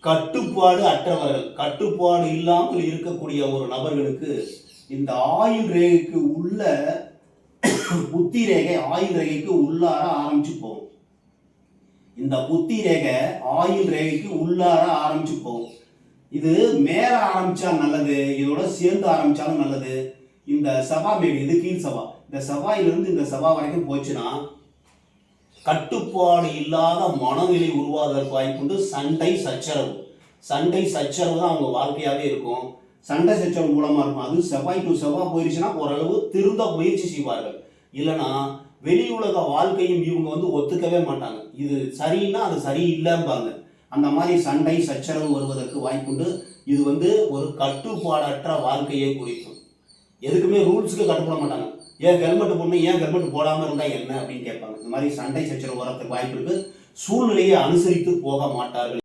கட்டுப்பாடு அற்றவர்கள், கட்டுப்பாடு இல்லாமல் இருக்கக்கூடிய ஒரு நபர்களுக்கு இந்த ஆயுள் ரேகைக்கு உள்ள புத்தி ரேகை ஆயுள் ரேகைக்கு உள்ளார ஆரம்பிச்சு போகும். இந்த புத்தி ரேகை ஆயுள் ரேகைக்கு உள்ளார ஆரம்பிச்சு போகும். இது மேல ஆரம்பிச்சா நல்லது, இதோட சேர்ந்து ஆரம்பிச்சாலும் நல்லது. இந்த சபா மேடு, இது கீழ் சபா, இந்த சபாயிலிருந்து இந்த சபா வரைக்கும் போச்சுன்னா கட்டுப்பாடு இல்லாத மனநிலை உருவாவதற்கு வாய்ப்புண்டு. சண்டை சச்சரவு தான் அவங்க வாழ்க்கையாகவே இருக்கும். சண்டை சச்சரவு மூலமாக இருக்கும். அது செவ்வாய் டு செவ்வாய் போயிடுச்சுன்னா ஓரளவு திருந்த முயற்சி செய்வார்கள். இல்லைன்னா வெளி உலக வாழ்க்கையும் இவங்க ஒத்துக்கவே மாட்டாங்க. இது சரின்னா அது சரியில்லைம்பாங்க. அந்த மாதிரி சண்டை சச்சரவு வருவதற்கு வாய்ப்புண்டு. இது ஒரு கட்டுப்பாடற்ற வாழ்க்கையை குறிக்கும். எதுக்குமே ரூல்ஸுக்கு கட்டுப்பட மாட்டாங்க. ஏன் ஹெல்மெட் போடணும், ஏன் ஹெல்மெட் போடாமல் இருந்தால் என்ன அப்படின்னு கேட்பாங்க. இந்த மாதிரி சண்டை சச்சரவு வரதுக்கு வாய்ப்பு இருக்கு. சூழ்நிலையை அனுசரித்து போக மாட்டார்கள்.